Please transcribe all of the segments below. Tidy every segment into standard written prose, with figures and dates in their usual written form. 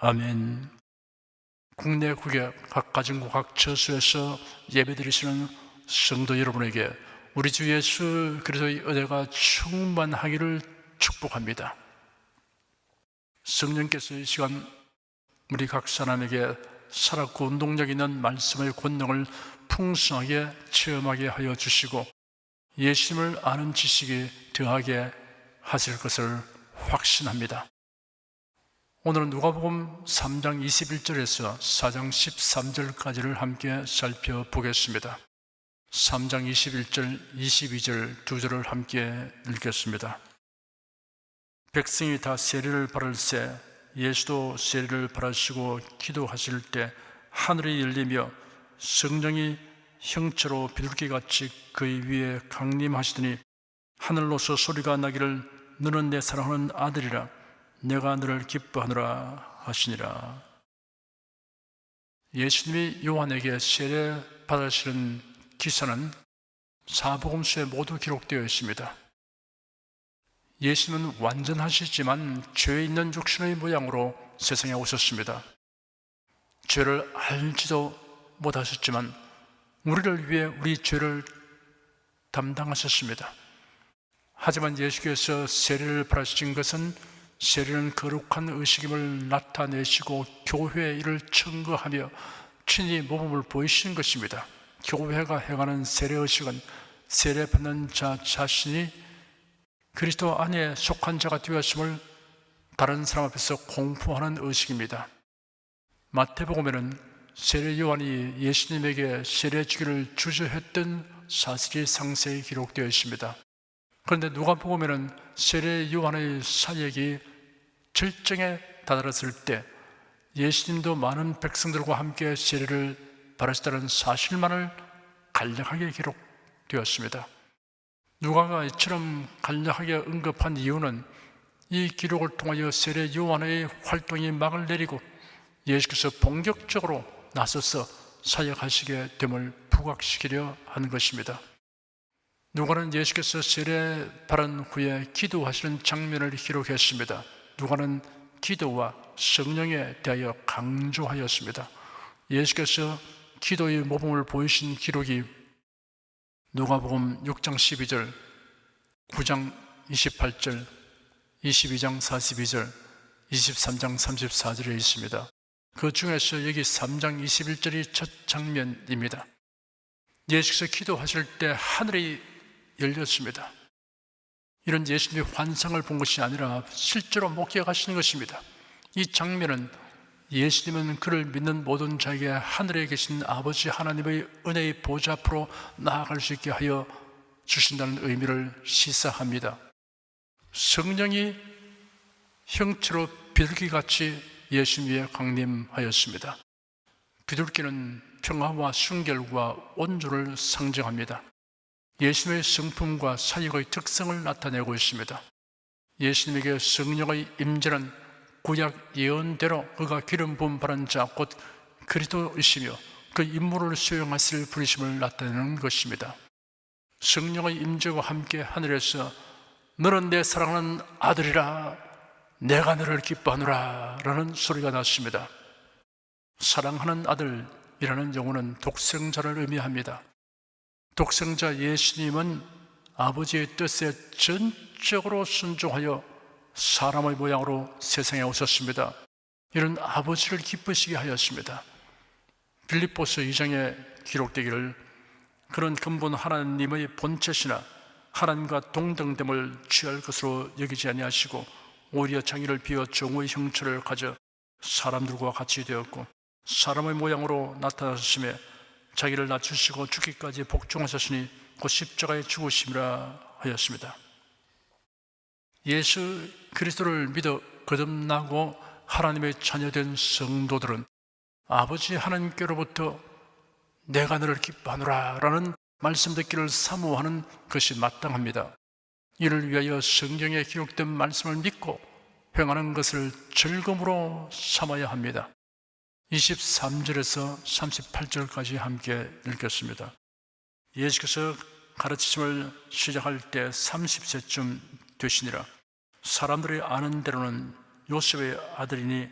아멘. 국내 국외 각 가정과 각 처소에서 예배드리시는 성도 여러분에게 우리 주 예수 그리스도의 은혜가 충만하기를 축복합니다. 성령께서 이 시간 우리 각 사람에게 살았고 운동력 있는 말씀의 권능을 풍성하게 체험하게 하여 주시고 예수님을 아는 지식이 더하게 하실 것을 확신합니다. 오늘은 누가복음 3장 21절에서 4장 13절까지를 함께 살펴보겠습니다. 3장 21절, 22절 두 절을 함께 읽겠습니다. 백성이 다 세례를 받을새 예수도 세례를 받으시고 기도하실 때 하늘이 열리며 성령이 형체로 비둘기같이 그의 위에 강림하시더니 하늘로서 소리가 나기를 너는 내 사랑하는 아들이라 내가 너를 기뻐하노라 하시니라. 예수님이 요한에게 세례 받으시는 기사는 사복음서에 모두 기록되어 있습니다. 예수님은 완전하시지만 죄 있는 육신의 모양으로 세상에 오셨습니다. 죄를 알지도 못하셨지만 우리를 위해 우리 죄를 담당하셨습니다. 하지만 예수께서 세례를 받으신 것은 세례는 거룩한 의식임을 나타내시고 교회의 일을 청거하며 친히 모범을 보이시는 것입니다. 교회가 행하는 세례 의식은 세례 받는 자 자신이 그리스도 안에 속한 자가 되었음을 다른 사람 앞에서 공포하는 의식입니다. 마태복음에는 세례 요한이 예수님에게 세례 주기를 주저했던 사실이 상세히 기록되어 있습니다. 그런데 누가복음에는 세례 요한의 사역이 절정에 다다랐을 때 예수님도 많은 백성들과 함께 세례를 받으셨다는 사실만을 간략하게 기록되었습니다. 누가가 이처럼 간략하게 언급한 이유는 이 기록을 통하여 세례 요한의 활동이 막을 내리고 예수께서 본격적으로 나서서 사역하시게 됨을 부각시키려 하는 것입니다. 누가는 예수께서 세례 받은 후에 기도하시는 장면을 기록했습니다. 누가는 기도와 성령에 대하여 강조하였습니다. 예수께서 기도의 모범을 보이신 기록이 누가복음 6장 12절, 9장 28절, 22장 42절, 23장 34절에 있습니다. 그 중에서 여기 3장 21절이 첫 장면입니다. 예수께서 기도하실 때 하늘이 열렸습니다. 이런 예수님의 환상을 본 것이 아니라 실제로 목격하시는 것입니다. 이 장면은 예수님은 그를 믿는 모든 자에게 하늘에 계신 아버지 하나님의 은혜의 보좌 앞으로 나아갈 수 있게 하여 주신다는 의미를 시사합니다. 성령이 형체로 비둘기같이 예수님 위에 강림하였습니다. 비둘기는 평화와 순결과 온조를 상징합니다. 예수님의 성품과 사역의 특성을 나타내고 있습니다. 예수님에게 성령의 임재는 구약 예언대로 그가 기름 부음 받은 자 곧 그리스도이시며 그 임무를 수행하실 분이심을 나타내는 것입니다. 성령의 임재와 함께 하늘에서 너는 내 사랑하는 아들이라 내가 너를 기뻐하노라 라는 소리가 났습니다. 사랑하는 아들이라는 용어는 독생자를 의미합니다. 독생자 예수님은 아버지의 뜻에 전적으로 순종하여 사람의 모양으로 세상에 오셨습니다. 이런 아버지를 기쁘시게 하였습니다. 빌립보서 2장에 기록되기를 그런 근본 하나님의 본체시나 하나님과 동등됨을 취할 것으로 여기지 아니하시고 오히려 자기를 비워 종의 형체를 가져 사람들과 같이 되었고 사람의 모양으로 나타나셨으며 자기를 낮추시고 죽기까지 복종하셨으니 곧 십자가에 죽으심이라 하였습니다. 예수 그리스도를 믿어 거듭나고 하나님의 자녀된 성도들은 아버지 하나님께로부터 내가 너를 기뻐하노라 라는 말씀 듣기를 사모하는 것이 마땅합니다. 이를 위하여 성경에 기록된 말씀을 믿고 행하는 것을 즐거움으로 삼아야 합니다. 23절에서 38절까지 함께 읽겠습니다. 예수께서 가르치심을 시작할 때 30세쯤 되시니라. 사람들이 아는 대로는 요셉의 아들이니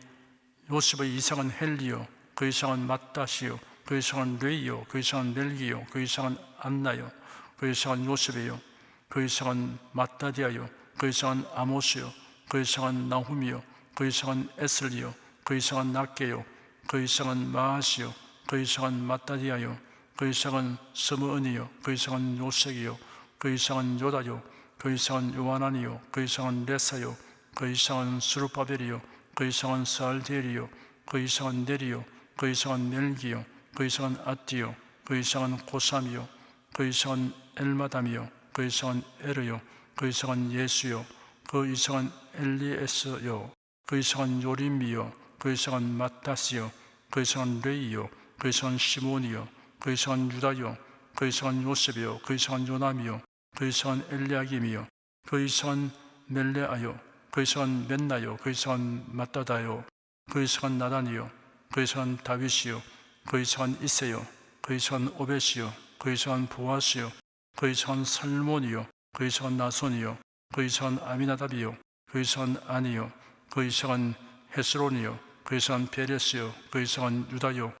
요셉의 이상은 헬리요, 그 이상은 맏다시요, 그 이상은 레이요, 그 이상은 멜기요, 그 이상은 안나요, 그 이상은 요셉이요, 그 이상은 맏다디아요, 그 이상은 아모스요, 그 이상은 나훔이요, 그 이상은 에슬리요, 그 이상은 낫게요, 그 이상은 마아시요, 그 이상은 맏다디아요, 그 이상은 스므은이요, 그 이상은 요색이요, 그 이상은 요다요, 그 이상은 요하나니요, 그 이상은 레사요, 그 이상은 스루바벨이요, 그 이상은 살디엘이요, 그 이상은 네리요, 그 이상은 멜기요, 그 이상은 아띠요, 그 이상은 고삼이요, 그 이상은 엘마담이요, 그 이상은 에르요, 그 이상은 예수요, 그 이상은 엘리에스요, 그 이상은 요림이요, 그 이상은 마따스요, 그 이상은 레이요, 그 이상은 시몬이요, 그 이상은 유다요, 그 이상은 요셉이요, 그 이상은 요남이요, 그 이상은 엘리야김이요, 그 이상은 멜레아요, 그 이상은 멘나요, 그 이상은 마따다요, 그 이상은 나단이요, 그 이상은 다윗이요, 그 이상은 이세요, 그 이상은 오벳이요, 그 이상은 보아스요, 그 이상은 살몬이요, 그 이상은 나손이요, 그 이상은 아미나답이요, 그 이상은 아니요, 그 이상은 헤스론이요, 그 이상은 베레스요, 그 이상은 유다요,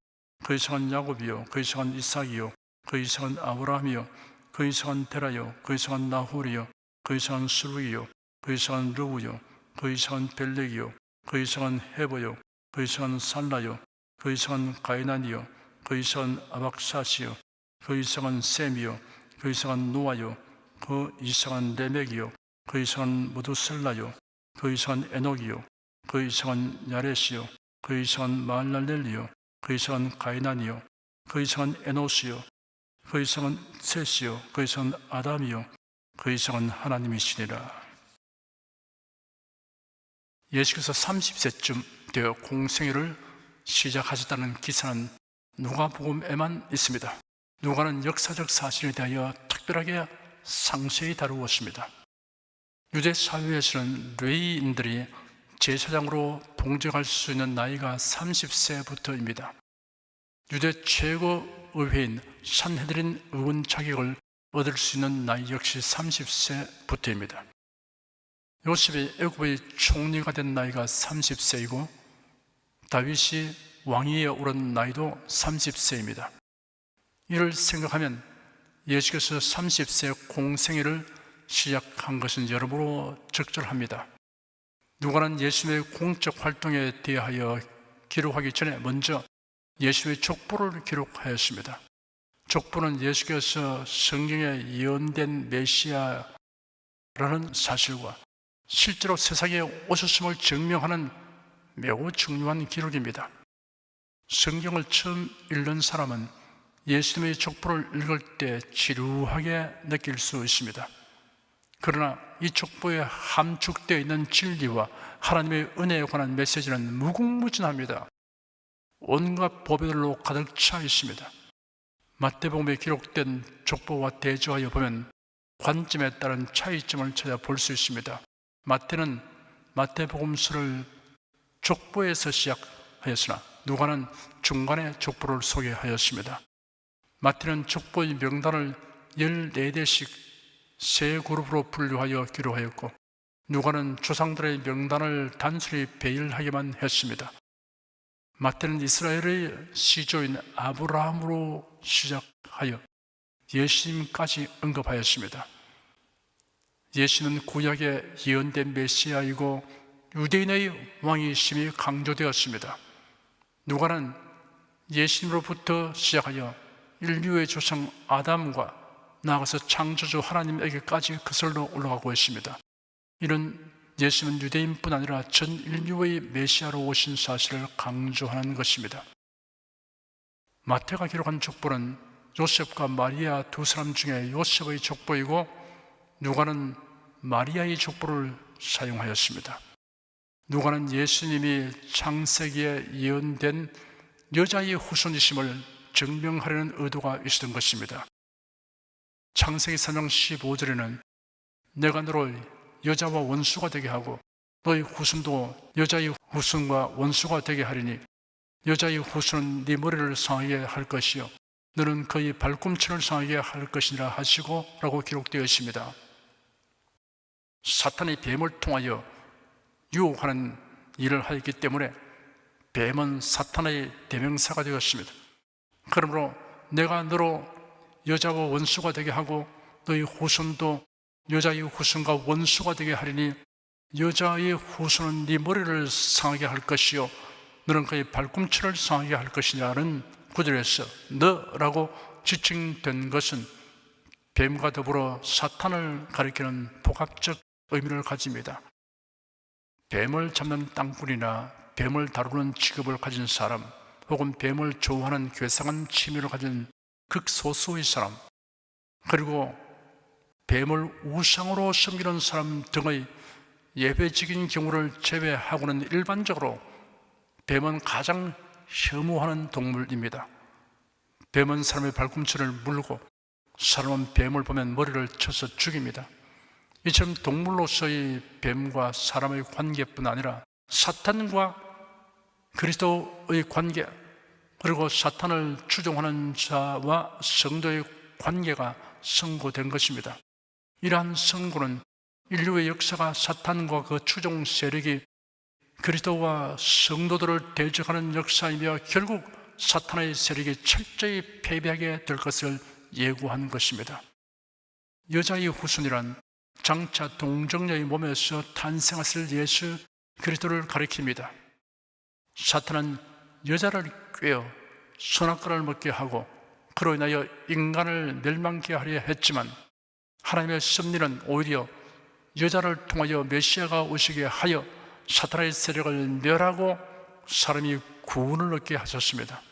그 이상은 야곱이요, 그 이상은 이삭이요, 그 이상은 아브라함이요, 그 이상은 테라요, 그 이상은 나홀이요, 그 이상은 스루이요, 그 이상은 르우요, 그 이상은 벨렉이요, 그 이상은 헤버요, 그 이상은 살라요, 그 이상은 가이난이요, 그 이상은 아박사시요, 그 이상은 셈이요, 그 이상은 노아요, 그 이상은 레멕이요, 그 이상은 무두셀라요, 그 이상은 에녹이요, 그 이상은 야렛이요, 그 이상은 마할랄렐리요, 그 이상은 가이난이요, 그 이상은 에노스요, 그 이상은 셋이요, 그 이상은 아담이요, 그 이상은 하나님이시니라. 예수께서 30세쯤 되어 공생애를 시작하셨다는 기사는 누가복음에만 있습니다. 누가는 역사적 사실에 대하여 특별하게 상세히 다루었습니다. 유대 사회에서는 레위인들이 제사장으로 봉직할 수 있는 나이가 30세부터입니다. 유대 최고 의회인 산헤드린 의원 자격을 얻을 수 있는 나이 역시 30세부터입니다. 요셉이 애굽의 총리가 된 나이가 30세이고 다윗이 왕위에 오른 나이도 30세입니다. 이를 생각하면 예수께서 30세 공생애를 시작한 것은 여러모로 적절합니다. 누가는 예수의 공적 활동에 대하여 기록하기 전에 먼저 예수의 족보를 기록하였습니다. 족보는 예수께서 성경에 예언된 메시아라는 사실과 실제로 세상에 오셨음을 증명하는 매우 중요한 기록입니다. 성경을 처음 읽는 사람은 예수님의 족보를 읽을 때 지루하게 느낄 수 있습니다. 그러나 이 족보에 함축되어 있는 진리와 하나님의 은혜에 관한 메시지는 무궁무진합니다. 온갖 보배들로 가득 차 있습니다. 마태복음에 기록된 족보와 대조하여 보면 관점에 따른 차이점을 찾아볼 수 있습니다. 마태는 마태복음서를 족보에서 시작하였으나 누가는 중간에 족보를 소개하였습니다. 마태는 족보의 명단을 14대씩 세 그룹으로 분류하여 기록하였고 누가는 조상들의 명단을 단순히 배열하기만 했습니다. 마태는 이스라엘의 시조인 아브라함으로 시작하여 예수님까지 언급하였습니다. 예수는 구약에 예언된 메시아이고 유대인의 왕이심이 강조되었습니다. 누가는 예수님으로부터 시작하여 인류의 조상 아담과 나아가서 창조주 하나님에게까지 거슬러 올라가고 있습니다. 이는 예수는 유대인뿐 아니라 전 인류의 메시아로 오신 사실을 강조하는 것입니다. 마태가 기록한 족보는 요셉과 마리아 두 사람 중에 요셉의 족보이고 누가는 마리아의 족보를 사용하였습니다. 누가는 예수님이 창세기에 예언된 여자의 후손이심을 증명하려는 의도가 있었던 것입니다. 창세기 3장 15절에는 내가 너를 여자와 원수가 되게 하고 너의 후손도 여자의 후손과 원수가 되게 하리니 여자의 후손은 네 머리를 상하게 할 것이요 너는 그의 발꿈치를 상하게 할 것이니라 하시고 라고 기록되어 있습니다. 사탄이 뱀을 통하여 유혹하는 일을 하였기 때문에 뱀은 사탄의 대명사가 되었습니다. 그러므로 내가 너로 여자와 원수가 되게 하고 너희 후손도 여자의 후손과 원수가 되게 하리니 여자의 후손은 네 머리를 상하게 할 것이요 너는 그의 발꿈치를 상하게 할 것이라는 구절에서 너라고 지칭된 것은 뱀과 더불어 사탄을 가리키는 복합적 의미를 가집니다. 뱀을 잡는 땅꾼이나 뱀을 다루는 직업을 가진 사람 혹은 뱀을 좋아하는 괴상한 취미를 가진 극소수의 사람 그리고 뱀을 우상으로 섬기는 사람 등의 예외적인 경우를 제외하고는 일반적으로 뱀은 가장 혐오하는 동물입니다. 뱀은 사람의 발꿈치를 물고 사람은 뱀을 보면 머리를 쳐서 죽입니다. 이처럼 동물로서의 뱀과 사람의 관계뿐 아니라 사탄과 그리스도의 관계 그리고 사탄을 추종하는 자와 성도의 관계가 선고된 것입니다. 이러한 선고는 인류의 역사가 사탄과 그 추종 세력이 그리스도와 성도들을 대적하는 역사이며 결국 사탄의 세력이 철저히 패배하게 될 것을 예고한 것입니다. 여자의 후손이란 장차 동정녀의 몸에서 탄생하실 예수 그리스도를 가리킵니다. 사탄은 여자를 꿰어 선악과를 먹게 하고 그로 인하여 인간을 멸망케 하려 했지만 하나님의 섭리는 오히려 여자를 통하여 메시아가 오시게 하여 사탄의 세력을 멸하고 사람이 구원을 얻게 하셨습니다.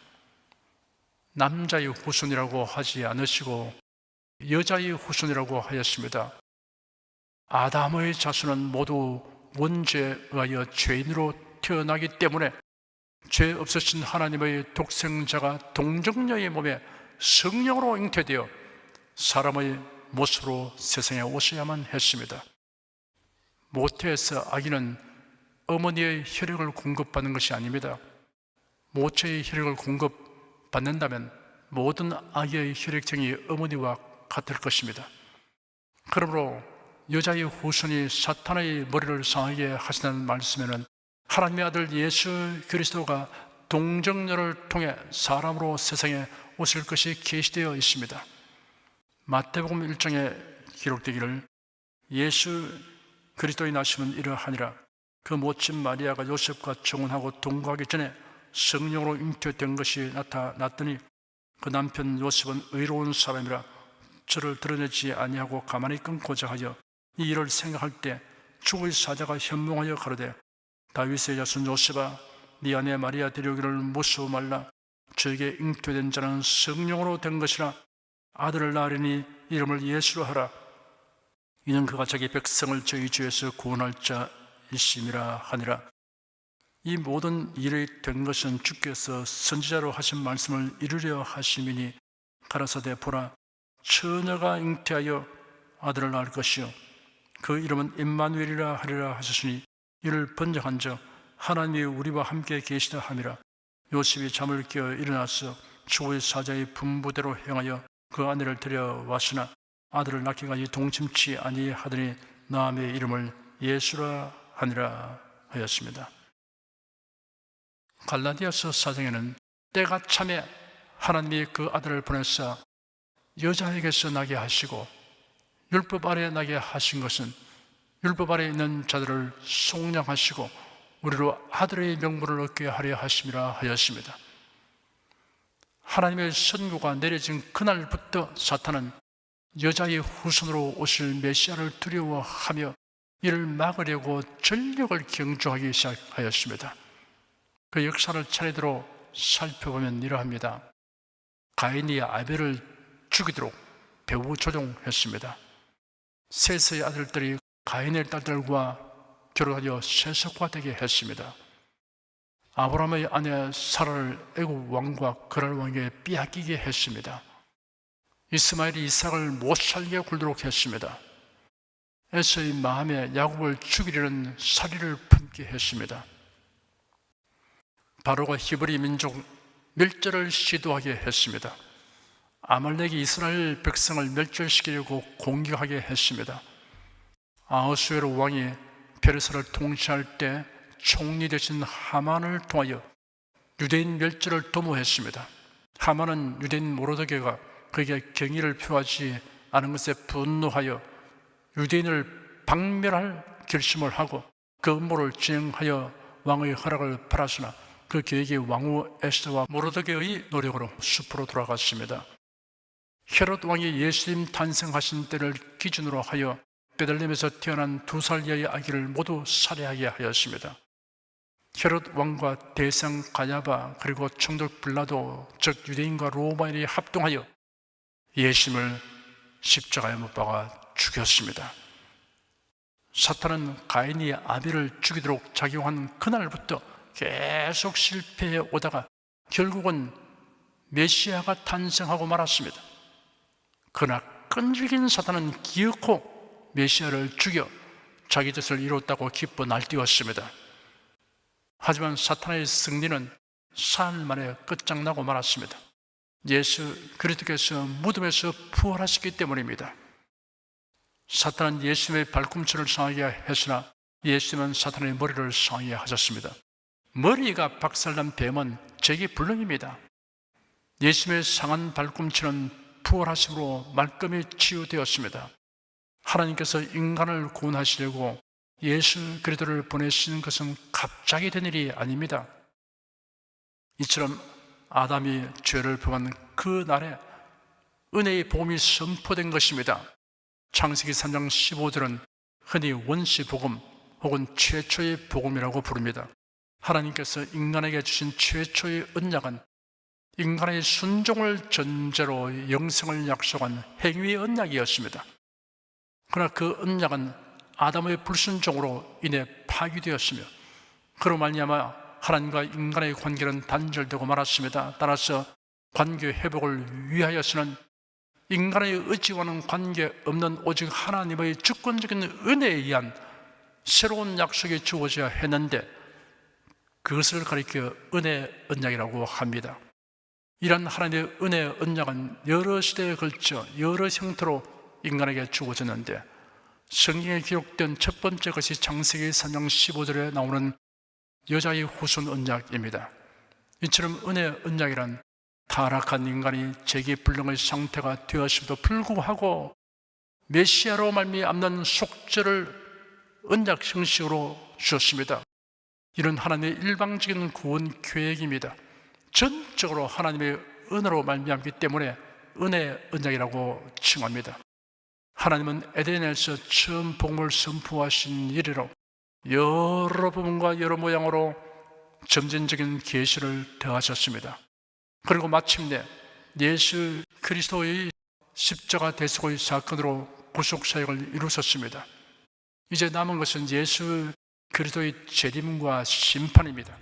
남자의 후손이라고 하지 않으시고 여자의 후손이라고 하였습니다. 아담의 자손은 모두 원죄에 의하여 죄인으로 태어나기 때문에 죄 없으신 하나님의 독생자가 동정녀의 몸에 성령으로 잉태되어 사람의 모습으로 세상에 오셔야만 했습니다. 모태에서 아기는 어머니의 혈액을 공급받는 것이 아닙니다. 모체의 혈액을 공급받는다면 모든 아기의 혈액형이 어머니와 같을 것입니다. 그러므로 여자의 후손이 사탄의 머리를 상하게 하시는 말씀에는 하나님의 아들 예수 그리스도가 동정녀를 통해 사람으로 세상에 오실 것이 계시되어 있습니다. 마태복음 1장에 기록되기를 예수 그리스도의 나심은 이러하니라 그 모친 마리아가 요셉과 정혼하고 동거하기 전에 성령으로 잉태된 것이 나타났더니 그 남편 요셉은 의로운 사람이라 저를 드러내지 아니하고 가만히 끊고자 하여 이 일을 생각할 때 주의 사자가 현몽하여 가로되 다윗의 자손 요셉아 네 아내 마리아 데려오기를 무서워 말라 저에게 잉태된 자는 성령으로 된 것이라 아들을 낳으리니 이름을 예수로 하라 이는 그가 자기 백성을 저희 죄에서 구원할 자이심이라 하니라. 이 모든 일이 된 것은 주께서 선지자로 하신 말씀을 이루려 하심이니 가라사대 보라 처녀가 잉태하여 아들을 낳을 것이요 그 이름은 임마누엘이라 하리라 하셨으니 이를 번역한 적 하나님이 우리와 함께 계시다 함이라. 요셉이 잠을 깨어 일어나서 주의 사자의 분부대로 행하여 그 아내를 데려왔으나 아들을 낳기까지 동침치 아니하더니 나음의 이름을 예수라 하니라 하였습니다. 갈라디아서 4장에는 때가 참에 하나님이 그 아들을 보내사 여자에게서 나게 하시고 율법 아래 나게 하신 것은 율법 아래 있는 자들을 속량하시고 우리로 아들의 명분을 얻게 하려 하심이라 하였습니다. 하나님의 선고가 내려진 그날부터 사탄은 여자의 후손으로 오실 메시아를 두려워하며 이를 막으려고 전력을 경주하기 시작하였습니다. 그 역사를 차례대로 살펴보면 이러합니다. 가인이 아벨을 죽이도록 배후 조종했습니다. 셋의 아들들이 가인의 딸들과 결혼하여 세속화되게 했습니다. 아브라함의 아내 사라를 애굽 왕과 그랄 왕에게 빼앗기게 했습니다. 이스마엘이 이삭을 못살게 굴도록 했습니다. 에서의 마음에 야곱을 죽이려는 살의를 품게 했습니다. 바로가 히브리 민족 멸절을 시도하게 했습니다. 아말렉이 이스라엘 백성을 멸절시키려고 공격하게 했습니다. 아하수에로 왕이 페르사를 통치할 때 총리 되신 하만을 통하여 유대인 멸절을 도모했습니다. 하만은 유대인 모르드게가 그에게 경의를 표하지 않은 것에 분노하여 유대인을 박멸할 결심을 하고 그 음모를 진행하여 왕의 허락을 받았으나 그 계획이 왕후 에스더와 모르드게의 노력으로 숲으로 돌아갔습니다. 헤롯 왕이 예수님 탄생하신 때를 기준으로 하여 베들레헴에서 태어난 2살 이하의 아기를 모두 살해하게 하였습니다. 헤롯 왕과 대상 가야바 그리고 총독 빌라도 즉 유대인과 로마인이 합동하여 예수님을 십자가에 못 박아 죽였습니다. 사탄은 가인이 아벨을 죽이도록 작용한 그날부터 계속 실패해 오다가 결국은 메시아가 탄생하고 말았습니다. 그러나 끈질긴 사탄은 기어코 메시아를 죽여 자기 뜻을 이뤘다고 기뻐 날뛰었습니다. 하지만 사탄의 승리는 사흘 만에 끝장나고 말았습니다. 예수 그리스도께서 무덤에서 부활하셨기 때문입니다. 사탄은 예수님의 발꿈치를 상하게 했으나 예수님은 사탄의 머리를 상하게 하셨습니다. 머리가 박살난 뱀은 제기불능입니다. 예수님의 상한 발꿈치는 부활하심으로 말끔히 치유되었습니다. 하나님께서 인간을 구원하시려고 예수 그리스도를 보내시는 것은 갑자기 된 일이 아닙니다. 이처럼 아담이 죄를 범한 그 날에 은혜의 복음이 선포된 것입니다. 창세기 3장 15절은 흔히 원시복음 혹은 최초의 복음이라고 부릅니다. 하나님께서 인간에게 주신 최초의 언약은 인간의 순종을 전제로 영생을 약속한 행위의 언약이었습니다. 그러나 그 언약은 아담의 불순종으로 인해 파기되었으며 그로 말미암아 하나님과 인간의 관계는 단절되고 말았습니다. 따라서 관계 회복을 위하여서는 인간의 의지와는 관계없는 오직 하나님의 주권적인 은혜에 의한 새로운 약속이 주어져야 했는데 그것을 가리켜 은혜 언약이라고 합니다. 이런 하나님의 은혜 언약은 여러 시대에 걸쳐 여러 형태로 인간에게 주어졌는데 성경에 기록된 첫 번째 것이 창세기 3장 15절에 나오는 여자의 후손 언약입니다. 이처럼 은혜 언약이란 타락한 인간이 제기불능의 상태가 되었음에도 불구하고 메시아로 말미암는 속죄를 언약 형식으로 주었습니다. 이런 하나님의 일방적인 구원 계획입니다. 전적으로 하나님의 은혜로 말미암기 때문에 은혜 언약이라고 칭합니다. 하나님은 에덴에서 처음 복음을 선포하신 이래로 여러 부분과 여러 모양으로 점진적인 계시를 더하셨습니다. 그리고 마침내 예수 그리스도의 십자가 대속의 사건으로 구속사역을 이루셨습니다. 이제 남은 것은 예수 그리스도의 재림과 심판입니다.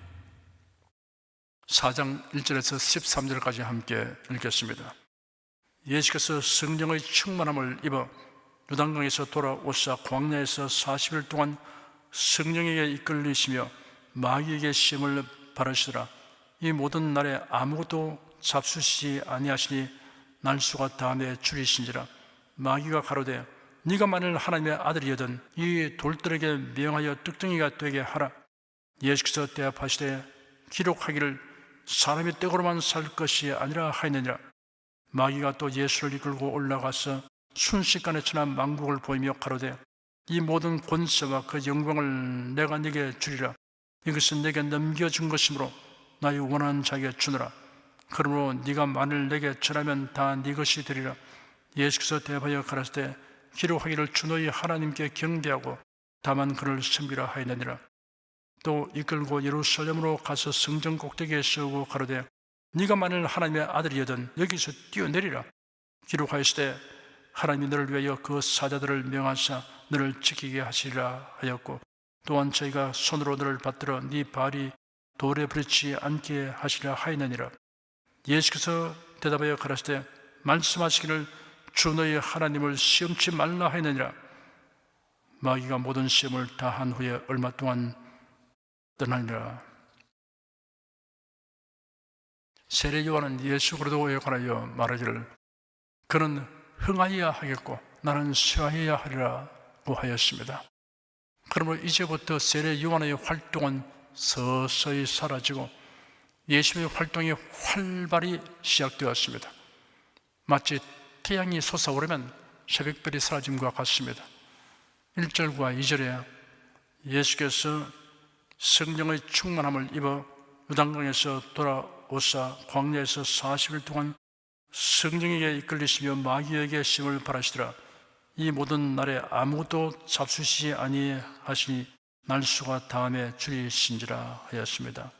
4장 1절에서 13절까지 함께 읽겠습니다. 예수께서 성령의 충만함을 입어 요단강에서 돌아오사 광야에서 40일 동안 성령에게 이끌리시며 마귀에게 시험을 받으시더라. 이 모든 날에 아무것도 잡수시지 아니하시니 날수가 다음에 줄이신지라. 마귀가 가로되 네가 만일 하나님의 아들이거든 이 돌들에게 명하여 떡덩이가 되게 하라. 예수께서 대답하시되 기록하기를 사람이 떡으로만 살 것이 아니라 하였느니라. 마귀가 또 예수를 이끌고 올라가서 순식간에 천한 만국을 보이며 가로되 이 모든 권세와 그 영광을 내가 네게 주리라. 이것은 내게 넘겨준 것이므로 나의 원하는 자에게 주노라. 그러므로 네가 만일 내게 절하면 다 네 것이 되리라. 예수께서 대답하여 가라사대 기록하기를 주 너희 하나님께 경배하고 다만 그를 섬기라 하였느니라. 또 이끌고 예루살렘으로 가서 성전 꼭대기에 세우고 가로되 네가 만일 하나님의 아들이거든 여기서 뛰어내리라. 기록하였으되 하나님이 너를 위하여 그 사자들을 명하사 너를 지키게 하시리라 하였고 또한 저희가 손으로 너를 받들어 네 발이 돌에 부딪히지 않게 하시리라 하였느니라. 예수께서 대답하여 가라사대 말씀하시기를 주 너희 하나님을 시험치 말라 하였느니라. 마귀가 모든 시험을 다 한 후에 얼마 동안 떠나니라. 세례 요한은 예수 그리스도에 관하여 말하기를 그는 흥하여야 하겠고 나는 쇠하여야 하리라고 하였습니다. 그러므로 이제부터 세례 요한의 활동은 서서히 사라지고 예수님의 활동이 활발히 시작되었습니다. 마치 태양이 솟아오르면 새벽별이 사라짐과 같습니다. 1절과 2절에 예수께서 성령의 충만함을 입어 요단강에서 돌아오사 광야에서 40일 동안 성령에게 이끌리시며 마귀에게 시험을 바라시더라. 이 모든 날에 아무도 잡수시지 아니하시니 날수가 다음에 줄이신지라 하였습니다.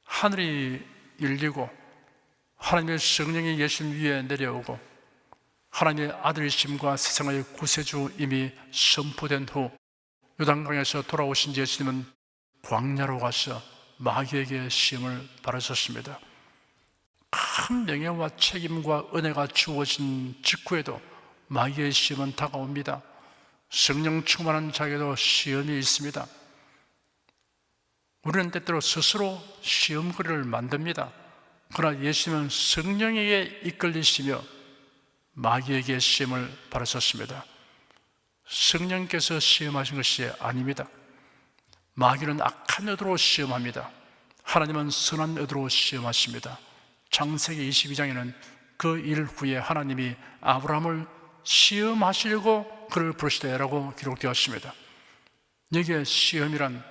하늘이 열리고 하나님의 성령이 예수님 위에 내려오고 하나님의 아들이심과 세상의 구세주 이미 선포된 후 요단강에서 돌아오신 예수님은 광야로 가서 마귀에게 시험을 받으셨습니다. 큰 명예와 책임과 은혜가 주어진 직후에도 마귀의 시험은 다가옵니다. 성령 충만한 자에게도 시험이 있습니다. 우리는 때때로 스스로 시험거리를 만듭니다. 그러나 예수님은 성령에게 이끌리시며 마귀에게 시험을 받으셨습니다. 성령께서 시험하신 것이 아닙니다. 마귀는 악한 의도로 시험합니다. 하나님은 선한 의도로 시험하십니다. 창세기 22장에는 그 일 후에 하나님이 아브라함을 시험하시려고 그를 부르시되라고 기록되었습니다. 여기에 시험이란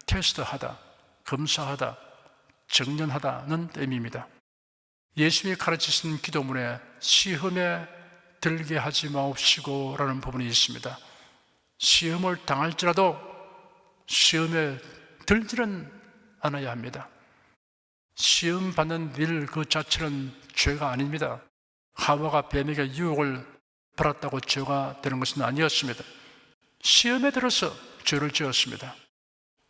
테스트하다, 검사하다, 정련하다는 의미입니다. 예수님이 가르치신 기도문에 시험에 들게 하지 마옵시고 라는 부분이 있습니다. 시험을 당할지라도 시험에 들지는 않아야 합니다. 시험 받는 일 그 자체는 죄가 아닙니다. 하와가 뱀에게 유혹을 받았다고 죄가 되는 것은 아니었습니다. 시험에 들어서 죄를 지었습니다.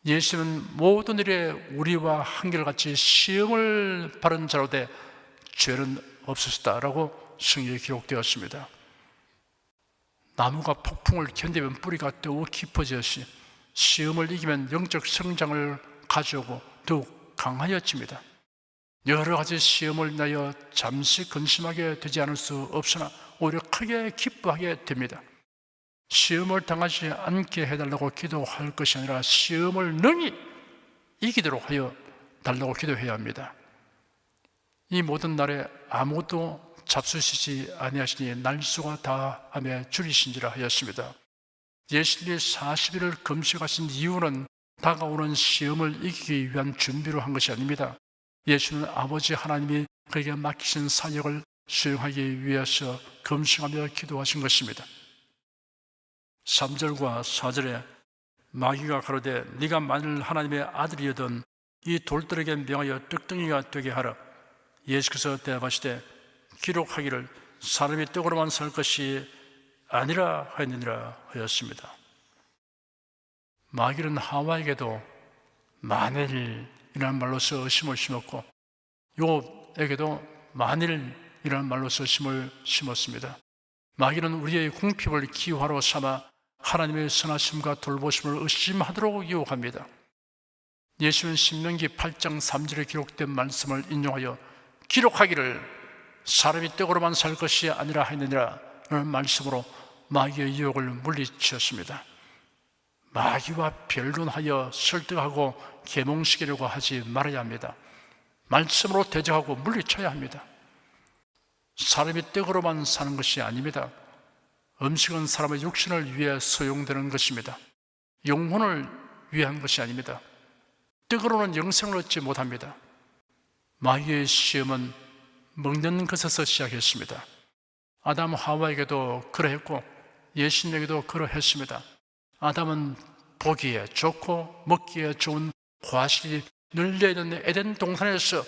예수는 모든 일에 우리와 한결같이 시험을 받은 자로 돼 죄는 없으시다라고 성경에 기록되었습니다. 나무가 폭풍을 견디면 뿌리가 더욱 깊어지듯이 시험을 이기면 영적 성장을 가져오고 더욱 강하여집니다. 여러 가지 시험을 인하여 잠시 근심하게 되지 않을 수 없으나 오히려 크게 기뻐하게 됩니다. 시험을 당하지 않게 해달라고 기도할 것이 아니라 시험을 능히 이기도록 하여 달라고 기도해야 합니다. 이 모든 날에 아무도 잡수시지 아니하시니 날수가 다함에 줄이신지라 하였습니다. 예수님이 40일을 금식하신 이유는 다가오는 시험을 이기기 위한 준비로 한 것이 아닙니다. 예수는 아버지 하나님이 그에게 맡기신 사역을 수행하기 위해서 금식하며 기도하신 것입니다. 3절과 4절에 마귀가 가로되 네가 만일 하나님의 아들이거든 이 돌들에게 명하여 떡덩이가 되게 하라. 예수께서 대답하시되 기록하기를 사람이 떡으로만 살 것이 아니라 하였느니라 하였습니다. 마귀는 하와에게도 만일이라는 말로서 의심을 심었고 욥에게도 만일이라는 말로서 의심을 심었습니다. 마귀는 우리의 궁핍을 기화로 삼아 하나님의 선하심과 돌보심을 의심하도록 유혹합니다. 예수는 신명기 8장 3절에 기록된 말씀을 인용하여 기록하기를 사람이 떡으로만 살 것이 아니라 하느니라 라는 말씀으로 마귀의 유혹을 물리치었습니다. 마귀와 변론하여 설득하고 계몽시키려고 하지 말아야 합니다. 말씀으로 대적하고 물리쳐야 합니다. 사람이 떡으로만 사는 것이 아닙니다. 음식은 사람의 육신을 위해 소용되는 것입니다. 영혼을 위한 것이 아닙니다. 떡으로는 영생을 얻지 못합니다. 마귀의 시험은 먹는 것에서 시작했습니다. 아담 하와에게도 그러했고 예수님에게도 그러했습니다. 아담은 보기에 좋고 먹기에 좋은 과실이 널려있는 에덴 동산에서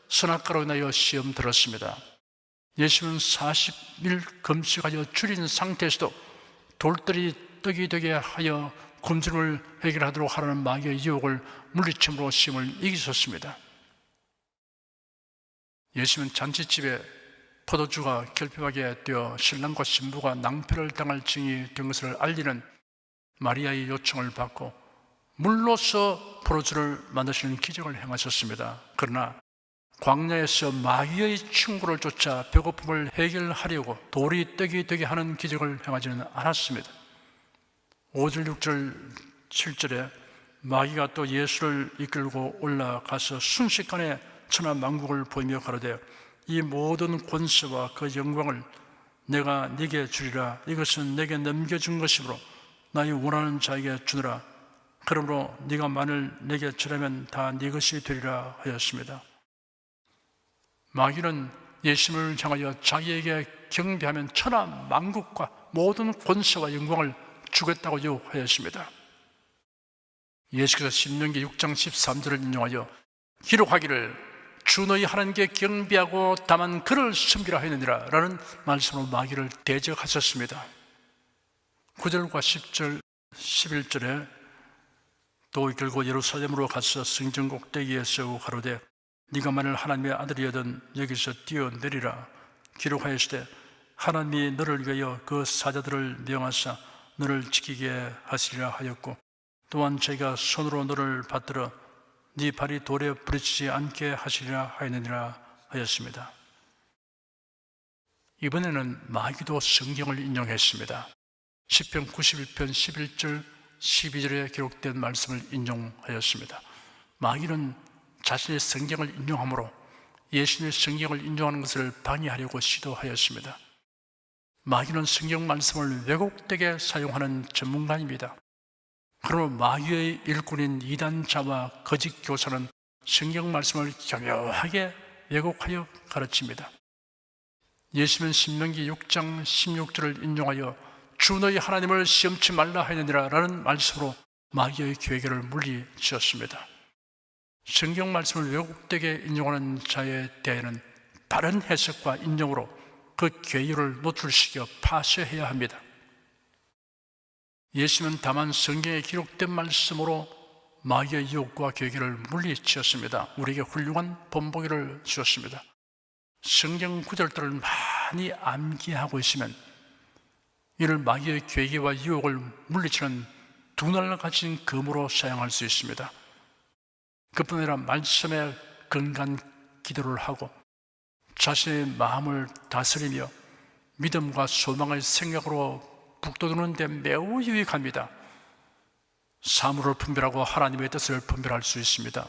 선악과로 인하여 시험 들었습니다. 예수는 40일 금식하여 줄인 상태에서도 돌들이 떡이 되게 하여 굶주림을 해결하도록 하라는 마귀의 유혹을 물리침으로 시험을 이기셨습니다. 예수는 잔치집에 포도주가 결핍하게 되어 신랑과 신부가 낭패를 당할 징이 된 것을 알리는 마리아의 요청을 받고 물로서 포도주를 만드시는 기적을 행하셨습니다. 그러나 광야에서 마귀의 충고를 쫓아 배고픔을 해결하려고 돌이 떡이 되게 하는 기적을 행하지는 않았습니다. 5절, 6절, 7절에 마귀가 또 예수를 이끌고 올라가서 순식간에 천하만국을 보이며 가로되 이 모든 권세와 그 영광을 내가 네게 주리라. 이것은 내게 넘겨준 것이므로 나의 원하는 자에게 주느라. 그러므로 네가 만일 내게 주라면 다 네 것이 되리라 하였습니다. 마귀는 예수님을 향하여 자기에게 경배하면 천하만국과 모든 권세와 영광을 주겠다고 유혹하였습니다. 예수께서 신명기 6장 13절을 인용하여 기록하기를 주 너희 하나님께 경배하고 다만 그를 섬기라 하였느니라 라는 말씀으로 마귀를 대적하셨습니다. 9절과 10절, 11절에 또 이끌고 예루살렘으로 가서 성전 꼭대기에 세우고 가로되 네가 만일 하나님의 아들이여든 여기서 뛰어내리라. 기록하였으되 하나님이 너를 위하여 그 사자들을 명하사 너를 지키게 하시리라 하였고 또한 저희가 손으로 너를 받들어 네 발이 돌에 부딪히지 않게 하시리라 하였느니라 하였습니다. 이번에는 마귀도 성경을 인용했습니다. 시편 91편 11절 12절에 기록된 말씀을 인용하였습니다. 마귀는 자신의 성경을 인용함으로 예수님의 성경을 인용하는 것을 방해하려고 시도하였습니다. 마귀는 성경 말씀을 왜곡되게 사용하는 전문가입니다. 그러므로 마귀의 일꾼인 이단자와 거짓 교사는 성경 말씀을 교묘하게 왜곡하여 가르칩니다. 예수님은 신명기 6장 16절을 인용하여 주 너희 하나님을 시험치 말라 하였느니라 라는 말씀으로 마귀의 괴계를 물리치었습니다. 성경 말씀을 왜곡되게 인용하는 자에 대해서는 바른 해석과 인용으로 그 괴유를 노출시켜 파쇄해야 합니다. 예수님은 다만 성경에 기록된 말씀으로 마귀의 유혹과 괴계를 물리치었습니다. 우리에게 훌륭한 본보기를 주었습니다. 성경 구절들을 많이 암기하고 있으면 이를 마귀의 괴계와 유혹을 물리치는 두 날을 가진 검으로 사용할 수 있습니다. 그뿐 아니라 말씀에 건강한 기도를 하고 자신의 마음을 다스리며 믿음과 소망의 생각으로 북돋우는 데 매우 유익합니다. 사물을 분별하고 하나님의 뜻을 분별할 수 있습니다.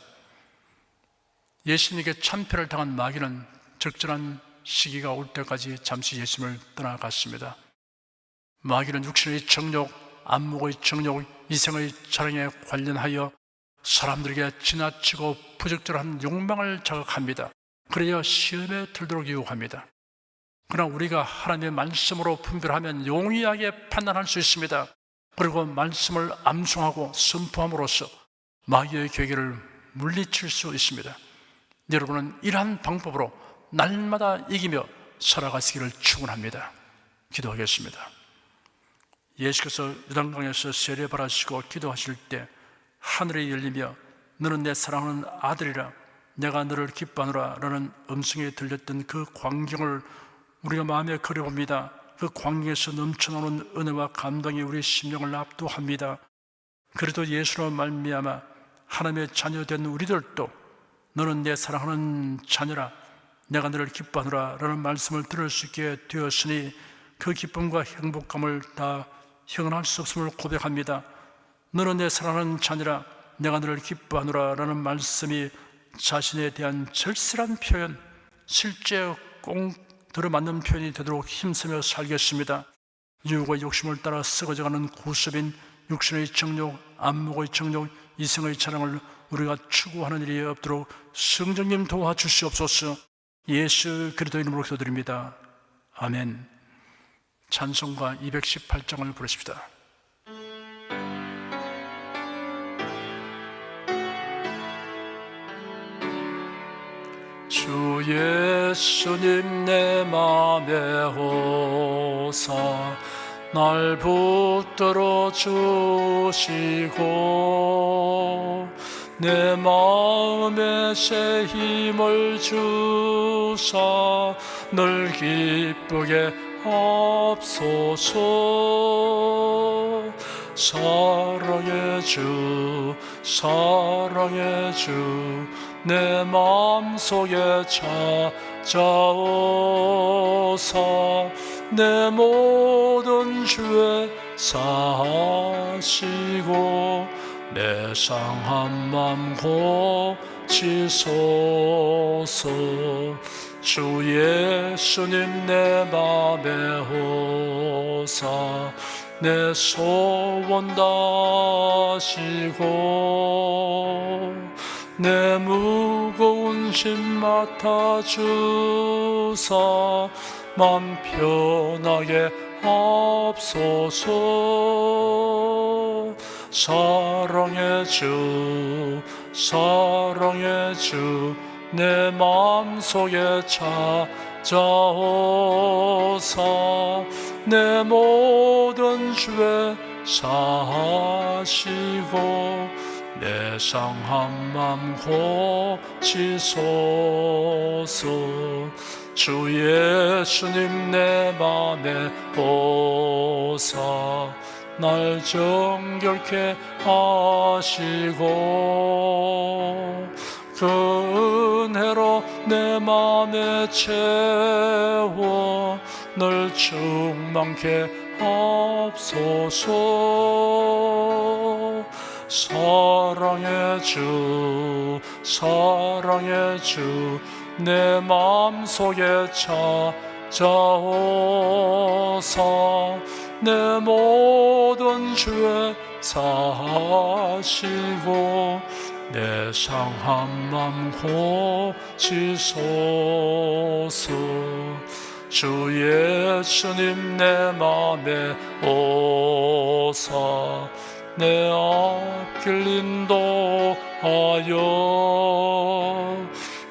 예수님에게 참패를 당한 마귀는 적절한 시기가 올 때까지 잠시 예수님을 떠나갔습니다. 마귀는 육신의 정욕, 안목의 정욕, 이생의 자랑에 관련하여 사람들에게 지나치고 부적절한 욕망을 자극합니다. 그래야 시험에 들도록 유혹합니다. 그러나 우리가 하나님의 말씀으로 분별하면 용이하게 판단할 수 있습니다. 그리고 말씀을 암송하고 선포함으로써 마귀의 괴계를 물리칠 수 있습니다. 여러분은 이러한 방법으로 날마다 이기며 살아가시기를 축원합니다. 기도하겠습니다. 예수께서 요단강에서 세례받으시고 기도하실 때 하늘이 열리며 너는 내 사랑하는 아들이라 내가 너를 기뻐하노라 라는 음성이 들렸던 그 광경을 우리가 마음에 그려봅니다. 그 광경에서 넘쳐나오는 은혜와 감동이 우리 심령을 압도합니다. 그래도 예수로 말미암아 하나님의 자녀된 우리들도 너는 내 사랑하는 자녀라 내가 너를 기뻐하노라 라는 말씀을 들을 수 있게 되었으니 그 기쁨과 행복감을 다 형언할 수 없음을 고백합니다. 너는 내 사랑하는 자녀라 내가 너를 기뻐하노라 라는 말씀이 자신에 대한 절실한 표현, 실제 꼭 들어맞는 표현이 되도록 힘쓰며 살겠습니다. 유혹의 욕심을 따라 썩어져가는 구습인 육신의 정욕, 안목의 정욕, 이성의 자랑을 우리가 추구하는 일이 없도록 성령님 도와주시옵소서. 예수 그리스도 이름으로 기도드립니다. 아멘. 찬송가 218장을 부르십시다. 주 예수님 내 맘에 오사 날 붙들어 주시고 내 마음에 새 힘을 주사 늘 기쁘게 하옵소서. 사랑의 주 사랑의 주 내 마음속에 찾아오사 내 모든 죄 사하시고 내 상한 맘 고치소서. 주 예수님 내 맘에 오사 내 소원 다시고 내 무거운 짐 맡아주사 맘 편하게 하옵소서. 사랑의 주 사랑의 주 내 마음속에 찾아오사 내 모든 죄 사하시고 내 상한 맘 고치소서. 주 예수님 내 맘에 오사 날 정결케 하시고 그 은혜로 내 맘에 채워 널 충만케 하옵소서. 사랑의 주 사랑의 주 내 마음속에 찾아오사 내 모든 죄 사하시고 내 상한 맘 고치소서. 주 예수님 내 맘에 오사 내 앞길 인도하여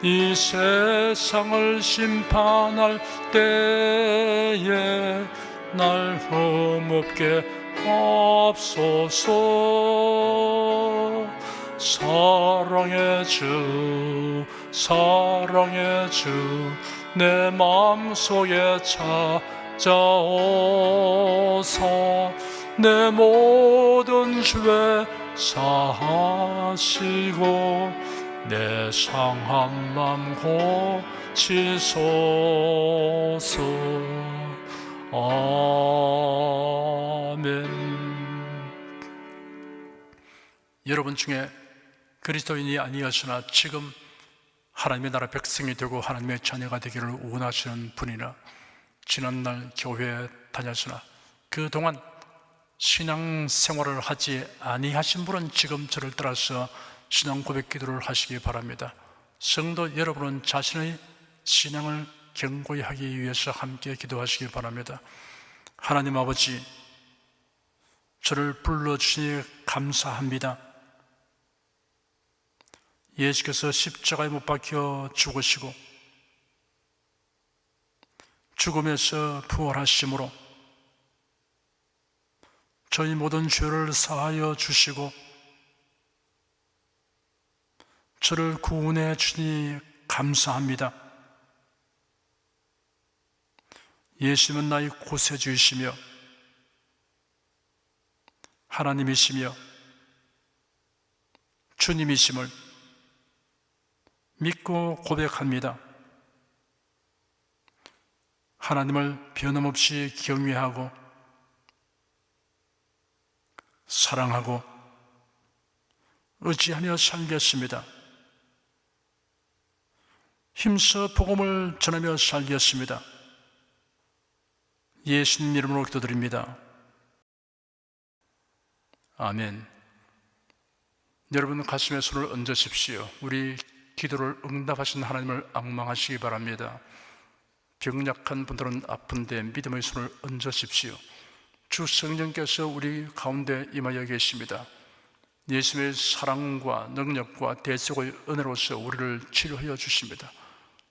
이 세상을 심판할 때에 날 흠없게 하옵소서. 사랑의 주 사랑의 주 내 마음속에 찾아오사 내 모든 죄 사하시고 내 상한 맘 고치소서. 아멘. 여러분 중에 그리스도인이 아니었으나 지금 하나님의 나라 백성이 되고 하나님의 자녀가 되기를 원하시는 분이나 지난날 교회에 다녔으나 그동안 신앙생활을 하지 아니하신 분은 지금 저를 따라서 신앙 고백 기도를 하시기 바랍니다. 성도 여러분은 자신의 신앙을 견고히 하기 위해서 함께 기도하시기 바랍니다. 하나님 아버지, 저를 불러주시니 감사합니다. 예수께서 십자가에 못 박혀 죽으시고 죽음에서 부활하심으로 저희 모든 죄를 사하여 주시고 저를 구원해 주니 감사합니다. 예수님은 나의 구세주이시며 하나님이시며 주님이심을 믿고 고백합니다. 하나님을 변함없이 경외하고 사랑하고 의지하며 살겠습니다. 힘써 복음을 전하며 살겠습니다. 예수님 이름으로 기도드립니다. 아멘. 여러분 가슴에 손을 얹으십시오. 우리 기도를 응답하신 하나님을 앙망하시기 바랍니다. 병약한 분들은 아픈데 믿음의 손을 얹으십시오. 주 성령께서 우리 가운데 임하여 계십니다. 예수님의 사랑과 능력과 대속의 은혜로서 우리를 치료하여 주십니다.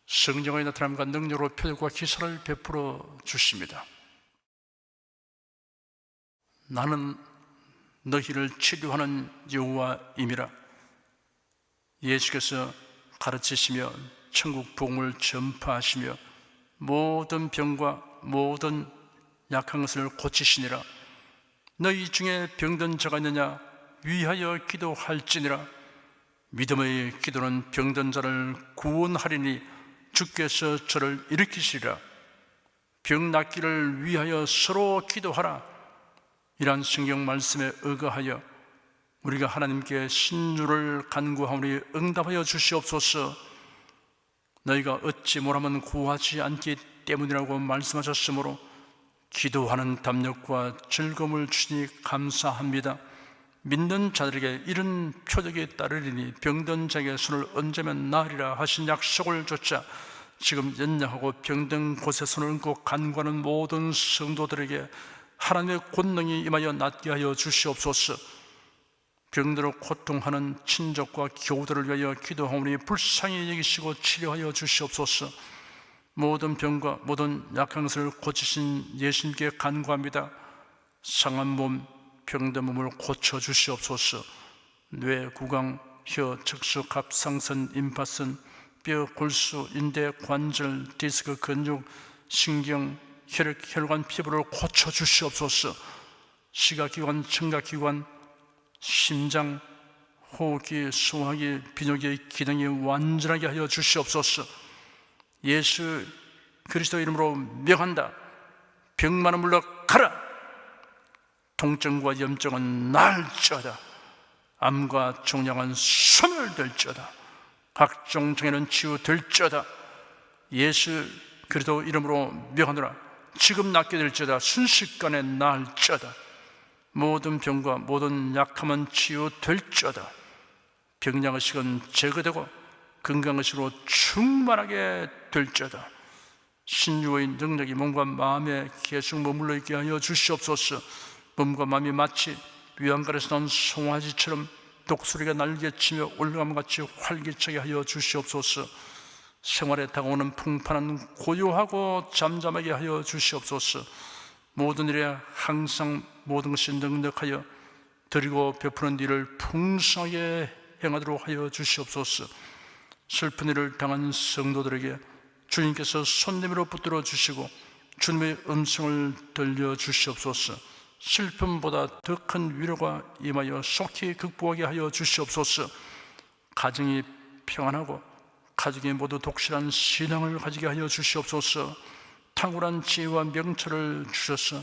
성령의 나타남과 능력으로 표적과 기사를 베풀어 주십니다. 나는 너희를 치료하는 여호와임이라. 예수께서 가르치시며 천국 복음을 전파하시며 모든 병과 모든 약한 것을 고치시니라. 너희 중에 병든 자가 있느냐? 위하여 기도할지니라. 믿음의 기도는 병든 자를 구원하리니 주께서 저를 일으키시리라. 병 낫기를 위하여 서로 기도하라. 이러한 성경 말씀에 의거하여 우리가 하나님께 신주를 간구하오니 응답하여 주시옵소서. 너희가 얻지 못하면 구하지 않기 때문이라고 말씀하셨으므로 기도하는 담력과 즐거움을 주시니 감사합니다. 믿는 자들에게 이런 표적이 따르리니 병든 자에게 손을 얹으면 나으리라 하신 약속을 좇아 지금 연약하고 병든 곳에 손을 얹고 간구하는 모든 성도들에게 하나님의 권능이 임하여 낫게 하여 주시옵소서. 병들어 고통하는 친족과 교우들을 위하여 기도하오니 불쌍히 여기시고 치료하여 주시옵소서. 모든 병과 모든 약한 것을 고치신 예수님께 간구합니다. 상한 몸, 병든 몸을 고쳐 주시옵소서. 뇌, 구강, 혀, 척수, 갑상선, 임파선, 뼈, 골수, 인대, 관절, 디스크, 근육, 신경, 혈액, 혈관, 피부를 고쳐 주시옵소서. 시각기관, 청각기관, 심장, 호흡기, 소화기, 비뇨기의 기능이 완전하게 하여 주시옵소서. 예수 그리스도 이름으로 명한다. 병만은 물러가라. 통증과 염증은 나을지어다. 암과 종양은 소멸될지어다. 각종 장애는 치유될지어다. 예수 그리스도 이름으로 명하노라. 지금 낫게 될지어다. 순식간에 나을지어다. 모든 병과 모든 약함은 치유될지어다. 병량의식은 제거되고 건강의식으로 충만하게 될지어다. 신유의 능력이 몸과 마음에 계속 머물러 있게 하여 주시옵소서. 몸과 마음이 마치 위안가에서 나온 송아지처럼 독수리가 날개치며 올라감같이 활기차게 하여 주시옵소서. 생활에 다가오는 풍파는 고요하고 잠잠하게 하여 주시옵소서. 모든 일에 항상 모든 것이 넉넉하여 드리고 베푸는 일을 풍성하게 행하도록 하여 주시옵소서. 슬픈 일을 당한 성도들에게 주님께서 손내밀어 붙들어 주시고 주님의 음성을 들려 주시옵소서. 슬픔보다 더 큰 위로가 임하여 속히 극복하게 하여 주시옵소서. 가정이 평안하고 가족이 모두 독실한 신앙을 가지게 하여 주시옵소서. 탁월한 지혜와 명철을 주셔서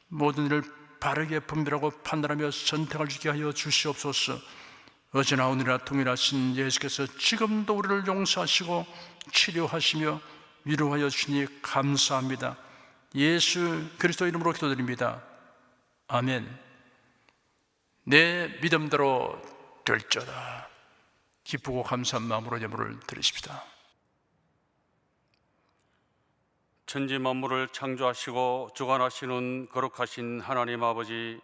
모든 일을 바르게 분별하고 판단하며 선택할 수 있게 하여 주시옵소서. 어제나 오늘이나 동일하신 예수께서 지금도 우리를 용서하시고 치료하시며 위로하여 주시니 감사합니다. 예수 그리스도 이름으로 기도드립니다. 아멘. 내 믿음대로 될지어다. 기쁘고 감사한 마음으로 예물을 드리십시다. 천지 만물을 창조하시고 주관하시는 거룩하신 하나님 아버지,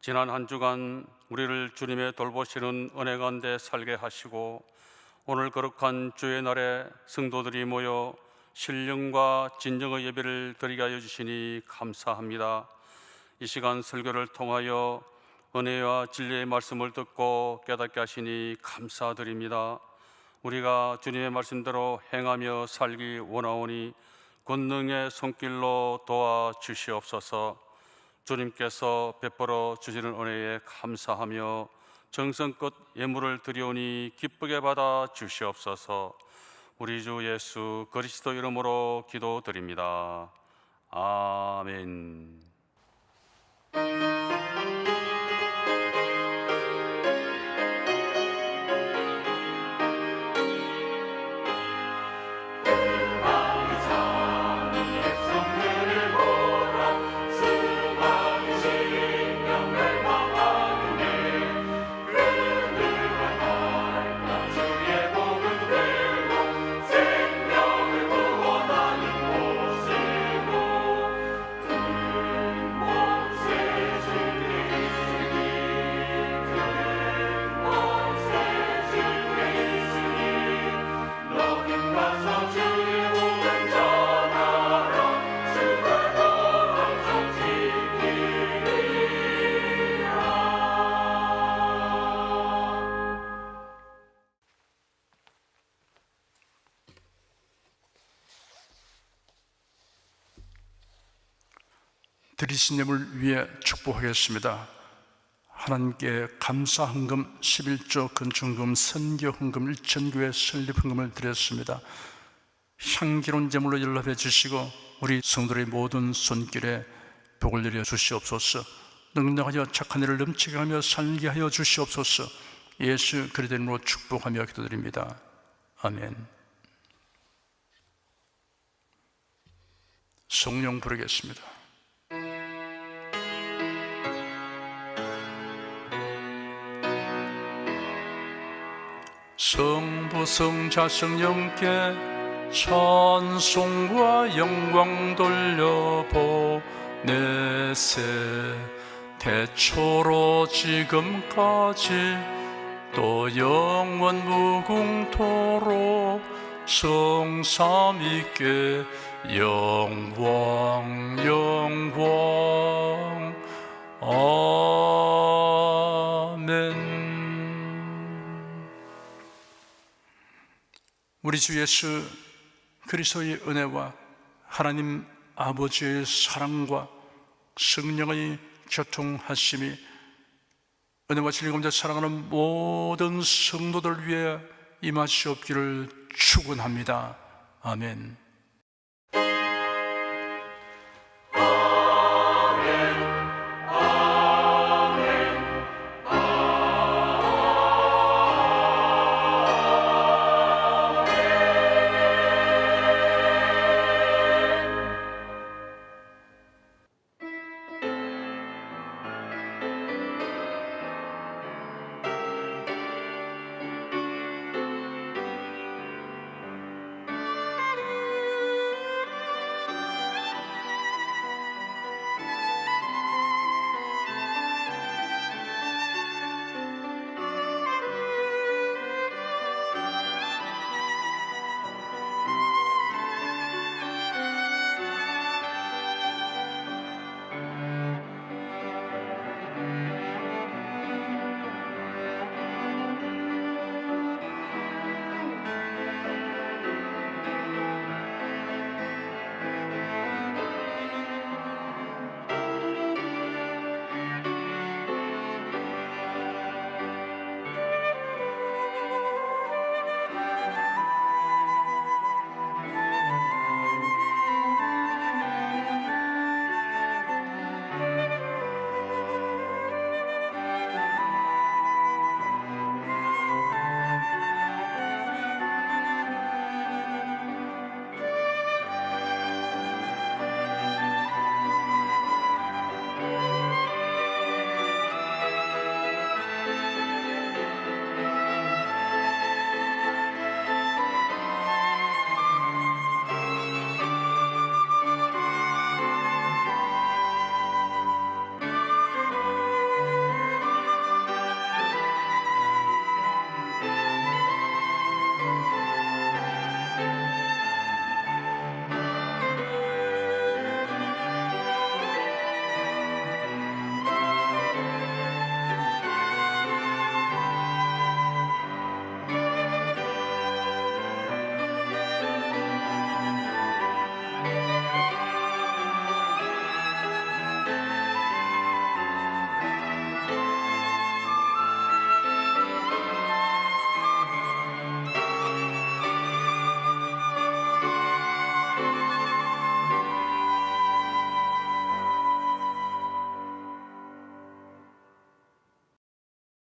지난 한 주간 우리를 주님의 돌보시는 은혜 가운데 살게 하시고 오늘 거룩한 주의 날에 성도들이 모여 신령과 진정의 예배를 드리게 하여 주시니 감사합니다. 이 시간 설교를 통하여 은혜와 진리의 말씀을 듣고 깨닫게 하시니 감사드립니다. 우리가 주님의 말씀대로 행하며 살기 원하오니 권능의 손길로 도와주시옵소서. 주님께서 베풀어 주시는 은혜에 감사하며 정성껏 예물을 드리오니 기쁘게 받아 주시옵소서. 우리 주 예수 그리스도 이름으로 기도드립니다. 아멘. 드리신 예물 위해 축복하겠습니다. 하나님께 감사헌금 11조 건축헌금 선교헌금 1,000교회 설립헌금을 드렸습니다. 향기로운 제물로 연락해 주시고 우리 성도의 모든 손길에 복을 내려 주시옵소서. 능력하여 착한 일을 넘치게 하며 살게 하여 주시옵소서. 예수 그리스도의 이름으로 축복하며 기도드립니다. 아멘. 성령 부르겠습니다. 성부 성자 성령께 찬송과 영광 돌려보내세. 태초로 지금까지 또 영원 무궁토록 성삼위께 영광 영광. 아멘. 우리 주 예수 그리스도의 은혜와 하나님 아버지의 사랑과 성령의 교통하심이 은혜와 진리 가운데 사랑하는 모든 성도들 위해 임하시옵기를 축원합니다. 아멘.